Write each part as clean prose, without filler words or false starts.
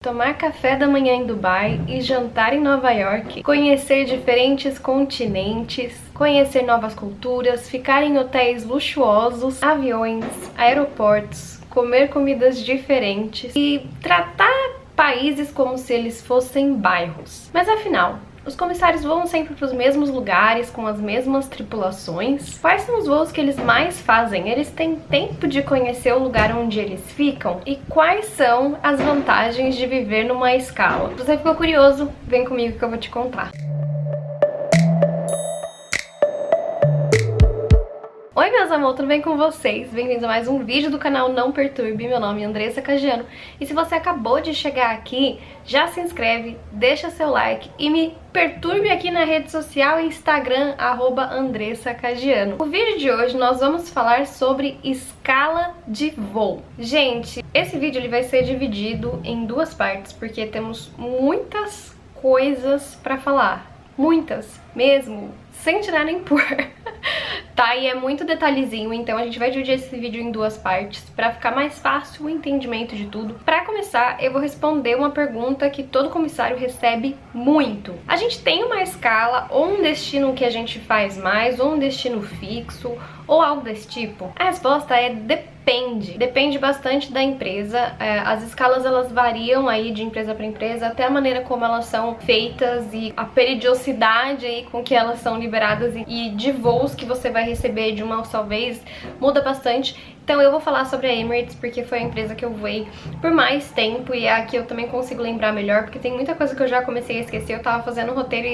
Tomar café da manhã em Dubai e jantar em Nova York, conhecer diferentes continentes, conhecer novas culturas, ficar em hotéis luxuosos, aviões, aeroportos, comer comidas diferentes e tratar países como se eles fossem bairros. Mas afinal, os comissários voam sempre para os mesmos lugares, com as mesmas tripulações? Quais são os voos que eles mais fazem? Eles têm tempo de conhecer o lugar onde eles ficam? E quais são as vantagens de viver numa escala? Se você ficou curioso, vem comigo que eu vou te contar. Oi meus amores, tudo bem com vocês? Bem-vindos a mais um vídeo do canal Não Perturbe. Meu nome é Andressa Cagiano e se você acabou de chegar aqui, já se inscreve, deixa seu like e me perturbe aqui na rede social Instagram, @AndressaCagiano. No vídeo de hoje nós vamos falar sobre escala de voo. Gente, esse vídeo ele vai ser dividido em duas partes porque temos muitas coisas pra falar. Muitas mesmo, sem tirar nem pôr. Tá, e é muito detalhezinho, então a gente vai dividir esse vídeo em duas partes pra ficar mais fácil o entendimento de tudo. Pra começar, eu vou responder uma pergunta que todo comissário recebe muito. A gente tem uma escala ou um destino que a gente faz mais, ou um destino fixo, ou algo desse tipo? A resposta é depende. Depende bastante da empresa. As escalas elas variam aí de empresa para empresa, até a maneira como elas são feitas e a periodicidade aí com que elas são liberadas e de voos que você vai receber de uma só vez muda bastante. Então eu vou falar sobre a Emirates porque foi a empresa que eu voei por mais tempo e é a que eu também consigo lembrar melhor, porque tem muita coisa que eu já comecei a esquecer. Eu tava fazendo um roteiro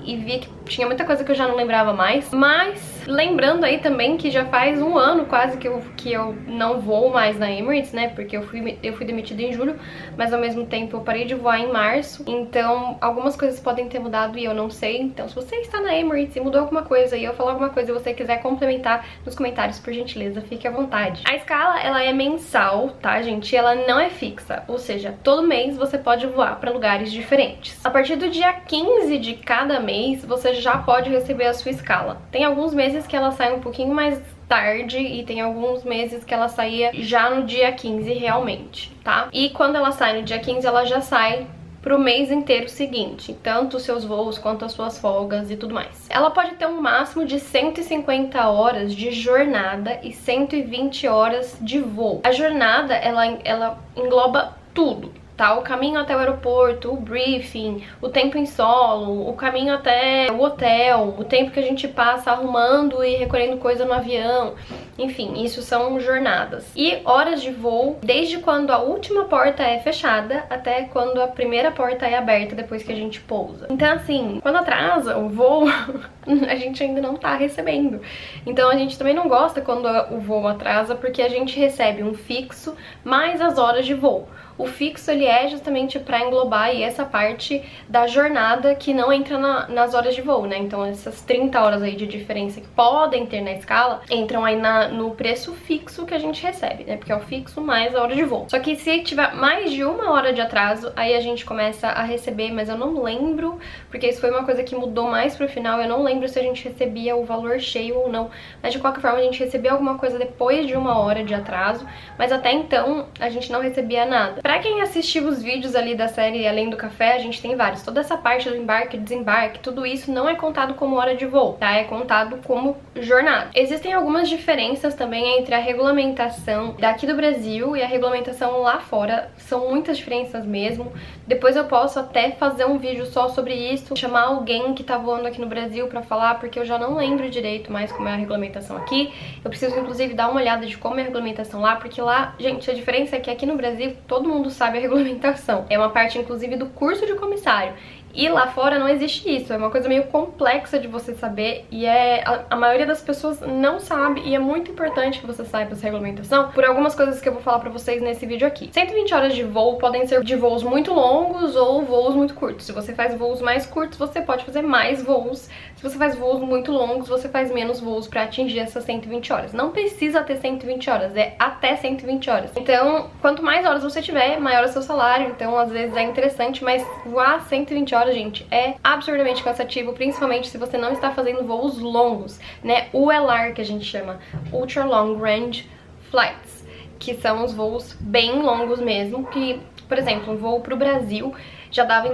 e vi que tinha muita coisa que eu já não lembrava mais. Mas lembrando aí também que já faz um ano quase que eu não voo mais na Emirates, né? Porque eu fui demitida em julho, mas ao mesmo tempo eu parei de voar em março. Então algumas coisas podem ter mudado e eu não sei. Então se você está na Emirates e mudou alguma coisa e eu falar alguma coisa e você quiser complementar nos comentários, por gentileza, fique à vontade. A escala, ela é mensal, tá, gente? Ela não é fixa, ou seja, todo mês você pode voar para lugares diferentes. A partir do dia 15 de cada mês, você já pode receber a sua escala. Tem alguns meses que ela sai um pouquinho mais tarde e tem alguns meses que ela saía já no dia 15 realmente, tá? E quando ela sai no dia 15, ela já sai pro mês inteiro seguinte, tanto os seus voos quanto as suas folgas e tudo mais. Ela pode ter um máximo de 150 horas de jornada e 120 horas de voo. A jornada, ela engloba tudo, tá? O caminho até o aeroporto, o briefing, o tempo em solo, o caminho até o hotel, o tempo que a gente passa arrumando e recolhendo coisa no avião. Enfim, isso são jornadas. E horas de voo, desde quando a última porta é fechada até quando a primeira porta é aberta depois que a gente pousa. Então assim, quando atrasa o voo, a gente ainda não tá recebendo. Então a gente também não gosta quando o voo atrasa, porque a gente recebe um fixo mais as horas de voo. O fixo ele é justamente para englobar aí essa parte da jornada que não entra nas horas de voo, né? Então essas 30 horas aí de diferença que podem ter na escala entram aí no preço fixo que a gente recebe, né? Porque é o fixo mais a hora de voo. Só que se tiver mais de uma hora de atraso, aí a gente começa a receber, mas eu não lembro, porque isso foi uma coisa que mudou mais pro final, eu não lembro se a gente recebia o valor cheio ou não, mas de qualquer forma a gente recebia alguma coisa depois de uma hora de atraso, mas até então a gente não recebia nada. Pra quem assistiu os vídeos ali da série Além do Café, a gente tem vários. Toda essa parte do embarque, desembarque, tudo isso não é contado como hora de voo, tá? É contado como jornada. Existem algumas diferenças também entre a regulamentação daqui do Brasil e a regulamentação lá fora. São muitas diferenças mesmo. Depois eu posso até fazer um vídeo só sobre isso, chamar alguém que tá voando aqui no Brasil pra falar, porque eu já não lembro direito mais como é a regulamentação aqui. Eu preciso, inclusive, dar uma olhada de como é a regulamentação lá, porque lá, gente, a diferença é que aqui no Brasil todo mundo sabe a regulamentação. É uma parte, inclusive, do curso de comissário. E lá fora não existe isso, é uma coisa meio complexa de você saber e a maioria das pessoas não sabe e é muito importante que você saiba essa regulamentação por algumas coisas que eu vou falar pra vocês nesse vídeo aqui. 120 horas de voo podem ser de voos muito longos ou voos muito curtos. Se você faz voos mais curtos, você pode fazer mais voos. Se você faz voos muito longos, você faz menos voos pra atingir essas 120 horas. Não precisa ter 120 horas, é até 120 horas. Então, quanto mais horas você tiver, maior é o seu salário. Então, às vezes é interessante, mas voar 120 horas, gente, é absurdamente cansativo, principalmente se você não está fazendo voos longos, né? ULR, que a gente chama, Ultra Long Range Flights, que são os voos bem longos mesmo, que Por exemplo, um voo pro Brasil já dava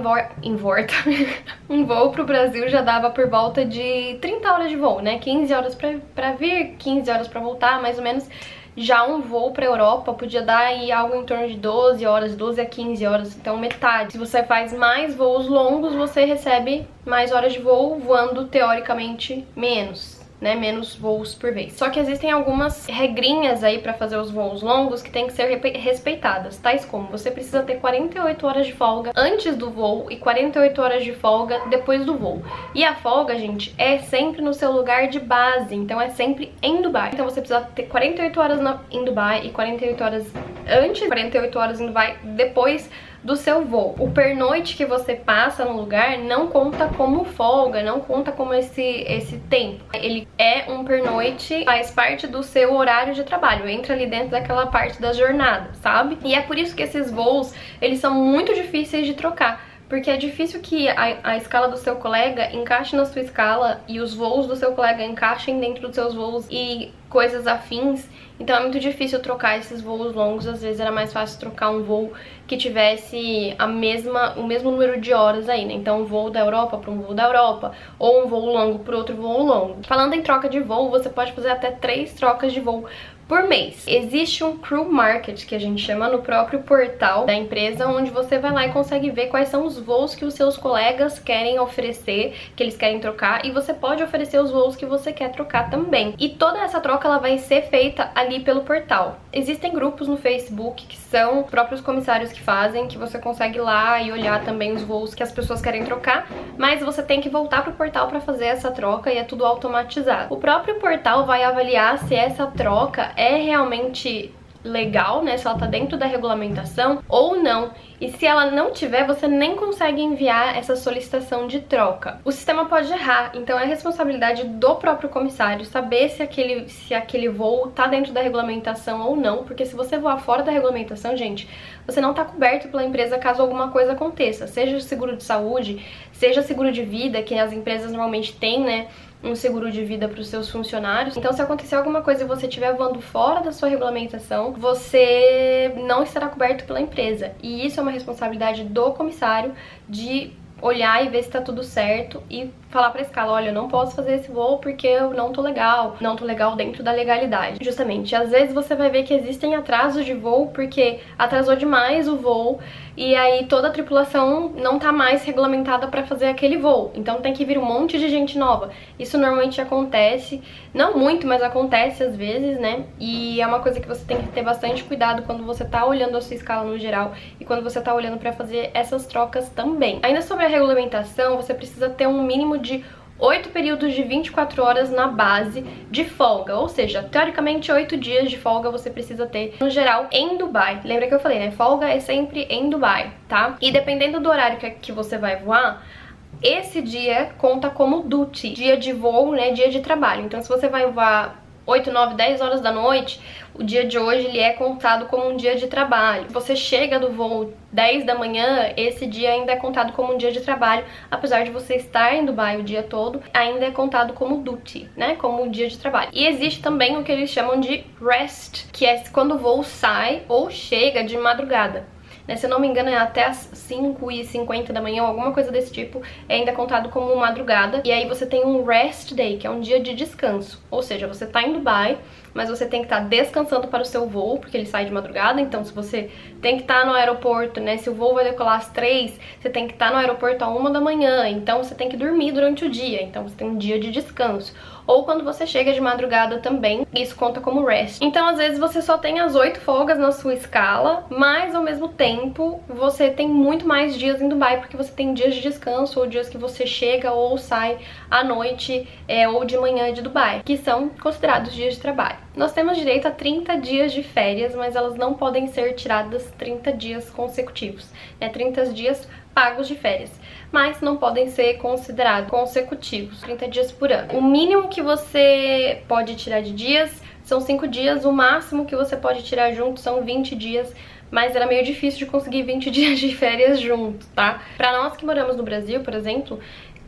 um voo pro Brasil já dava por volta de 30 horas de voo, né? 15 horas pra vir, 15 horas pra voltar, mais ou menos. Já um voo pra Europa podia dar aí algo em torno de 12 horas, 12 a 15 horas, então metade. Se você faz mais voos longos, você recebe mais horas de voo, voando teoricamente menos, né, menos voos por vez. Só que existem algumas regrinhas aí pra fazer os voos longos que tem que ser respeitadas, tais como você precisa ter 48 horas de folga antes do voo e 48 horas de folga depois do voo. E a folga, gente, é sempre no seu lugar de base, então é sempre em Dubai. Então você precisa ter 48 horas em Dubai e 48 horas antes, 48 horas em Dubai depois do seu voo. O pernoite que você passa no lugar não conta como folga, não conta como esse tempo. Ele é um pernoite, faz parte do seu horário de trabalho, entra ali dentro daquela parte da jornada, sabe? E é por isso que esses voos, eles são muito difíceis de trocar. Porque é difícil que a escala do seu colega encaixe na sua escala e os voos do seu colega encaixem dentro dos seus voos e coisas afins. Então é muito difícil trocar esses voos longos. Às vezes era mais fácil trocar um voo que tivesse o mesmo número de horas aí, né? Então um voo da Europa para um voo da Europa, ou um voo longo para outro voo longo. Falando em troca de voo, você pode fazer até 3 trocas de voo por mês. Existe um crew market, que a gente chama, no próprio portal da empresa, onde você vai lá e consegue ver quais são os voos que os seus colegas querem oferecer, que eles querem trocar, e você pode oferecer os voos que você quer trocar também. E toda essa troca ela vai ser feita ali pelo portal. Existem grupos no Facebook que são próprios comissários que fazem, que você consegue ir lá e olhar também os voos que as pessoas querem trocar, mas você tem que voltar pro portal para fazer essa troca e é tudo automatizado. O próprio portal vai avaliar se essa troca é realmente legal, né, se ela tá dentro da regulamentação ou não. E se ela não tiver, você nem consegue enviar essa solicitação de troca. O sistema pode errar, então é responsabilidade do próprio comissário saber se aquele voo tá dentro da regulamentação ou não, porque se você voar fora da regulamentação, gente, você não tá coberto pela empresa caso alguma coisa aconteça, seja seguro de saúde, seja seguro de vida, que as empresas normalmente têm, né, um seguro de vida para os seus funcionários. Então, se acontecer alguma coisa e você estiver voando fora da sua regulamentação, você não estará coberto pela empresa. E isso é uma responsabilidade do comissário de olhar e ver se tá tudo certo e falar pra escala, olha, eu não posso fazer esse voo porque eu não tô legal dentro da legalidade. Justamente, às vezes você vai ver que existem atrasos de voo porque atrasou demais o voo e aí toda a tripulação não tá mais regulamentada pra fazer aquele voo. Então tem que vir um monte de gente nova. Isso normalmente acontece, não muito, mas acontece às vezes, né? E é uma coisa que você tem que ter bastante cuidado quando você tá olhando a sua escala no geral e quando você tá olhando pra fazer essas trocas também. Ainda sobre a regulamentação, você precisa ter um mínimo de 8 períodos de 24 horas na base de folga, ou seja, teoricamente 8 dias de folga você precisa ter no geral em Dubai. Lembra que eu falei, né? Folga é sempre em Dubai, tá? E dependendo do horário que você vai voar, esse dia conta como duty, dia de voo, né? Dia de trabalho. Então se você vai voar 8, 9, 10 horas da noite, o dia de hoje ele é contado como um dia de trabalho. Você chega do voo 10 da manhã, esse dia ainda é contado como um dia de trabalho, apesar de você estar em Dubai o dia todo, ainda é contado como duty, né, como um dia de trabalho. E existe também o que eles chamam de rest, que é quando o voo sai ou chega de madrugada. Se eu não me engano é até as 5h50 da manhã ou alguma coisa desse tipo, é ainda contado como madrugada. E aí você tem um rest day, que é um dia de descanso, ou seja, você tá em Dubai, mas você tem que estar descansando para o seu voo, porque ele sai de madrugada. Então se você tem que estar no aeroporto, né, se o voo vai decolar às 3, você tem que estar no aeroporto à 1 da manhã, então você tem que dormir durante o dia, então você tem um dia de descanso. Ou quando você chega de madrugada também, isso conta como rest. Então às vezes você só tem as 8 folgas na sua escala, mas ao mesmo tempo você tem muito mais dias em Dubai, porque você tem dias de descanso, ou dias que você chega ou sai à noite ou de manhã de Dubai, que são considerados dias de trabalho. Nós temos direito a 30 dias de férias, mas elas não podem ser tiradas 30 dias consecutivos, 30 dias pagos de férias, mas não podem ser considerados consecutivos, 30 dias por ano. O mínimo que você pode tirar de dias são 5 dias, o máximo que você pode tirar junto são 20 dias, mas era meio difícil de conseguir 20 dias de férias junto, tá? Pra nós que moramos no Brasil, por exemplo,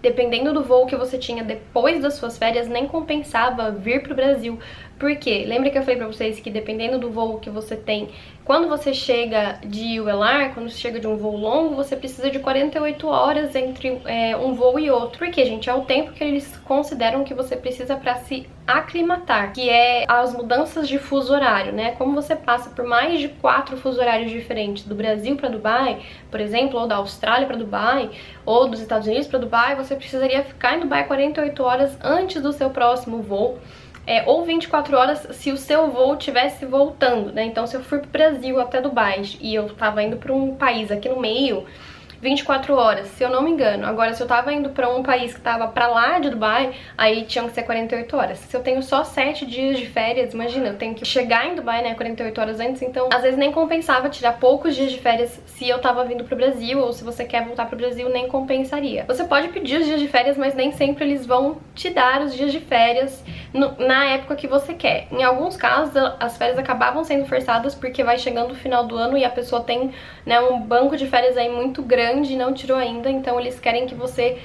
dependendo do voo que você tinha depois das suas férias, nem compensava vir pro Brasil. Por quê? Lembra que eu falei pra vocês que dependendo do voo que você tem quando você chega de ULR, quando você chega de um voo longo, você precisa de 48 horas entre um voo e outro. Porque, gente, é o tempo que eles consideram que você precisa para se aclimatar, que é as mudanças de fuso horário, né? Como você passa por mais de 4 fuso horários diferentes, do Brasil para Dubai, por exemplo, ou da Austrália para Dubai, ou dos Estados Unidos para Dubai, você precisaria ficar em Dubai 48 horas antes do seu próximo voo. Ou 24 horas se o seu voo estivesse voltando, né? Então, se eu fui pro Brasil até Dubai e eu tava indo para um país aqui no meio, 24 horas, se eu não me engano. Agora, se eu tava indo pra um país que tava pra lá de Dubai, aí tinham que ser 48 horas. Se eu tenho só 7 dias de férias, imagina, eu tenho que chegar em Dubai, né, 48 horas antes, então às vezes nem compensava tirar poucos dias de férias se eu tava vindo pro Brasil, ou se você quer voltar pro Brasil, nem compensaria. Você pode pedir os dias de férias, mas nem sempre eles vão te dar os dias de férias na época que você quer. Em alguns casos, as férias acabavam sendo forçadas porque vai chegando o final do ano e a pessoa tem, né, um banco de férias aí muito grande e não tirou ainda, então eles querem que você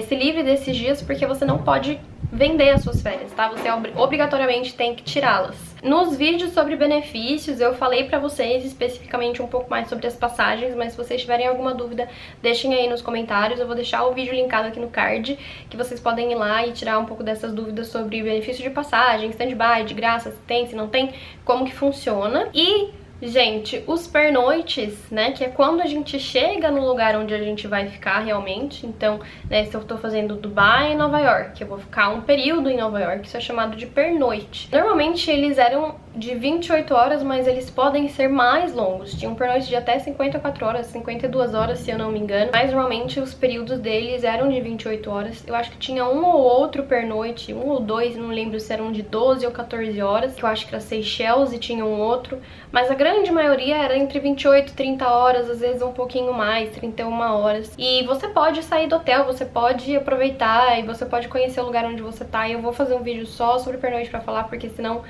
se livre desses dias porque você não pode vender as suas férias, tá? Você obrigatoriamente tem que tirá-las. Nos vídeos sobre benefícios eu falei pra vocês especificamente um pouco mais sobre as passagens, mas se vocês tiverem alguma dúvida, deixem aí nos comentários. Eu vou deixar o vídeo linkado aqui no card, que vocês podem ir lá e tirar um pouco dessas dúvidas sobre benefício de passagem, stand-by, de graça, se tem, se não tem, como que funciona. E gente, os pernoites, né, que é quando a gente chega no lugar onde a gente vai ficar realmente. Então, né, se eu tô fazendo Dubai e Nova York, eu vou ficar um período em Nova York, isso é chamado de pernoite. Normalmente eles eram de 28 horas, mas eles podem ser mais longos. Tinha um pernoite de até 54 horas, 52 horas, se eu não me engano. Mas normalmente os períodos deles eram de 28 horas. Eu acho que tinha um ou outro pernoite, um ou dois, não lembro se eram de 12 ou 14 horas, que eu acho que era Seychelles e tinha um outro. Mas a grande maioria era entre 28 e 30 horas, às vezes um pouquinho mais, 31 horas. E você pode sair do hotel, você pode aproveitar e você pode conhecer o lugar onde você tá. E eu vou fazer um vídeo só sobre pernoite pra falar, porque senão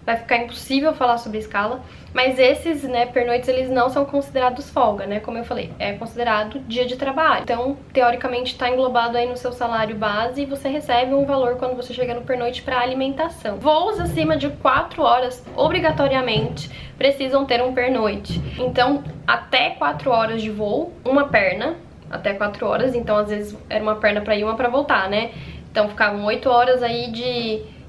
vai ficar impossível falar sobre escala. Mas esses, né, pernoites, eles não são considerados folga, né? Como eu falei, é considerado dia de trabalho. Então, teoricamente, tá englobado aí no seu salário base e você recebe um valor quando você chega no pernoite para alimentação. Voos acima de 4 horas, obrigatoriamente, precisam ter um pernoite. Então, até 4 horas de voo, uma perna, até 4 horas. Então, às vezes, era uma perna para ir, uma para voltar, né? Então, ficavam 8 horas aí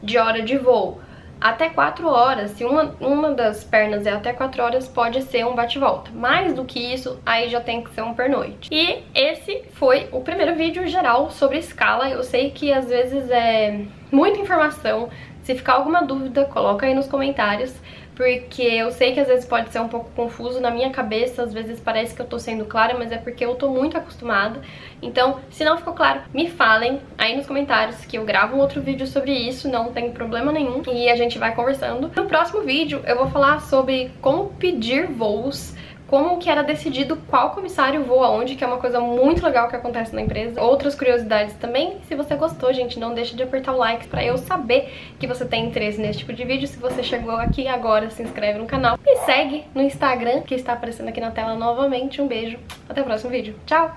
de hora de voo. Até 4 horas, se uma das pernas é até 4 horas, pode ser um bate-volta. Mais do que isso, aí já tem que ser um pernoite. E esse foi o primeiro vídeo geral sobre escala. Eu sei que às vezes é muita informação. Se ficar alguma dúvida, coloca aí nos comentários, porque eu sei que às vezes pode ser um pouco confuso na minha cabeça, às vezes parece que eu tô sendo clara, mas é porque eu tô muito acostumada. Então, se não ficou claro, me falem aí nos comentários que eu gravo um outro vídeo sobre isso, não tem problema nenhum, e a gente vai conversando. No próximo vídeo eu vou falar sobre como pedir voos, como que era decidido qual comissário voa onde, que é uma coisa muito legal que acontece na empresa. Outras curiosidades também. Se você gostou, gente, não deixa de apertar o like pra eu saber que você tem interesse nesse tipo de vídeo. Se você chegou aqui agora, se inscreve no canal. Me segue no Instagram, que está aparecendo aqui na tela novamente. Um beijo, até o próximo vídeo. Tchau!